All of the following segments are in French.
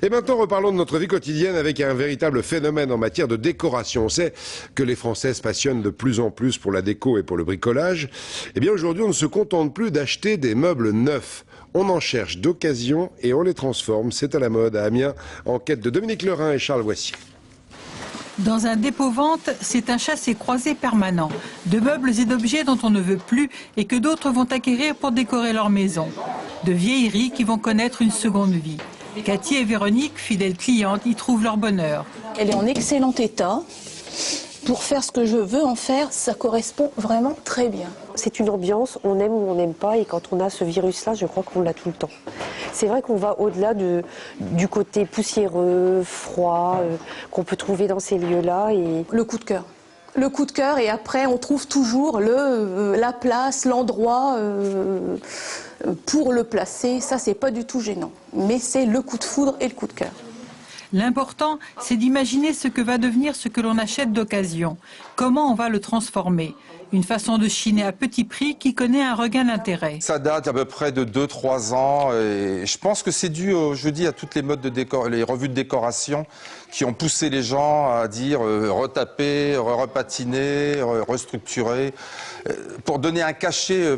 Et maintenant, reparlons de notre vie quotidienne avec un véritable phénomène en matière de décoration. On sait que les Français se passionnent de plus en plus pour la déco et pour le bricolage. Eh bien, aujourd'hui, on ne se contente plus d'acheter des meubles neufs. On en cherche d'occasion et on les transforme. C'est à la mode à Amiens, enquête de Dominique Lerin et Charles Voissier. Dans un dépôt-vente, c'est un chassé-croisé permanent de meubles et d'objets dont on ne veut plus et que d'autres vont acquérir pour décorer leur maison. De vieilleries qui vont connaître une seconde vie. Cathy et Véronique, fidèles clientes, y trouvent leur bonheur. Elle est en excellent état. Pour faire ce que je veux en faire, ça correspond vraiment très bien. C'est une ambiance, on aime ou on n'aime pas, et quand on a ce virus-là, je crois qu'on l'a tout le temps. C'est vrai qu'on va au-delà du côté poussiéreux, froid, qu'on peut trouver dans ces lieux-là. Et... Le coup de cœur. Le coup de cœur, et après on trouve toujours la place, l'endroit pour le placer. Ça, c'est pas du tout gênant. Mais c'est le coup de foudre et le coup de cœur. L'important, c'est d'imaginer ce que va devenir ce que l'on achète d'occasion. Comment on va le transformer. Une façon de chiner à petit prix qui connaît un regain d'intérêt. Ça date à peu près de 2-3 ans et je pense que c'est dû, je dis, à toutes les modes de décor, les revues de décoration qui ont poussé les gens à dire retaper, repatiner, restructurer, pour donner un cachet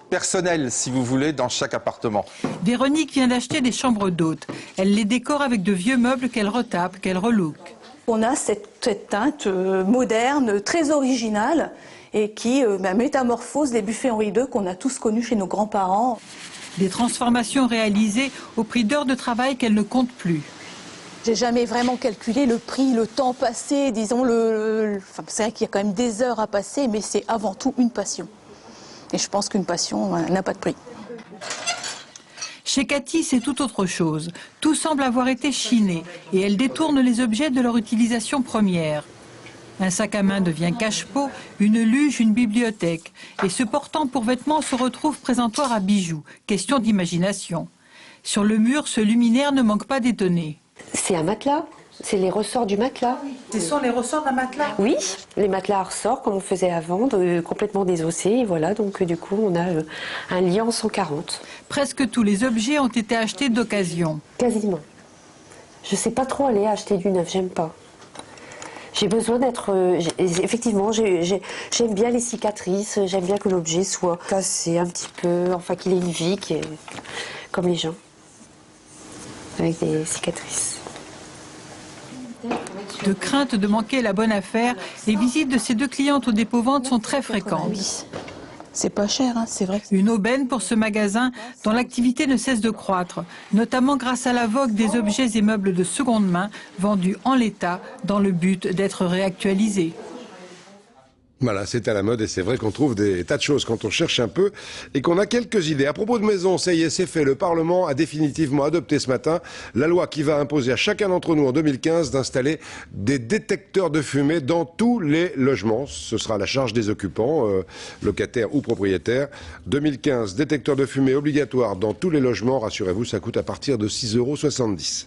personnel, si vous voulez, dans chaque appartement. Véronique vient d'acheter des chambres d'hôtes. Elle les décore avec de vieux meubles qu'elle retape, qu'elle relook. On a cette teinte moderne, très originale, et qui métamorphose les buffets Henri II qu'on a tous connus chez nos grands-parents. Des transformations réalisées au prix d'heures de travail qu'elle ne compte plus. J'ai jamais vraiment calculé le prix, le temps passé, disons, c'est vrai qu'il y a quand même des heures à passer, mais c'est avant tout une passion. Et je pense qu'une passion n'a pas de prix. Chez Cathy, c'est tout autre chose. Tout semble avoir été chiné et elle détourne les objets de leur utilisation première. Un sac à main devient cache-pot, une luge, une bibliothèque. Et ce portant pour vêtements se retrouve présentoir à bijoux. Question d'imagination. Sur le mur, ce luminaire ne manque pas d'étonner. C'est un matelas, c'est les ressorts du matelas. Ce sont les ressorts d'un matelas? Oui, les matelas à ressorts comme on faisait avant, complètement désossés. Et voilà, donc du coup on a un lit en 140. Presque tous les objets ont été achetés d'occasion. Quasiment. Je sais pas trop aller acheter du neuf, j'aime pas. J'ai besoin d'être... effectivement, j'aime bien les cicatrices, j'aime bien que l'objet soit cassé un petit peu, enfin qu'il ait une vie qui est comme les gens, avec des cicatrices. De crainte de manquer la bonne affaire, les visites de ces deux clientes au dépôt-vente sont très fréquentes. C'est pas cher, hein, c'est vrai. Une aubaine pour ce magasin dont l'activité ne cesse de croître, notamment grâce à la vogue des objets et meubles de seconde main vendus en l'état dans le but d'être réactualisés. Voilà, c'est à la mode et c'est vrai qu'on trouve des tas de choses quand on cherche un peu et qu'on a quelques idées. À propos de maison, ça y est, c'est fait. Le Parlement a définitivement adopté ce matin la loi qui va imposer à chacun d'entre nous en 2015 d'installer des détecteurs de fumée dans tous les logements. Ce sera à la charge des occupants, locataires ou propriétaires. 2015, détecteurs de fumée obligatoires dans tous les logements. Rassurez-vous, ça coûte à partir de 6,70 €.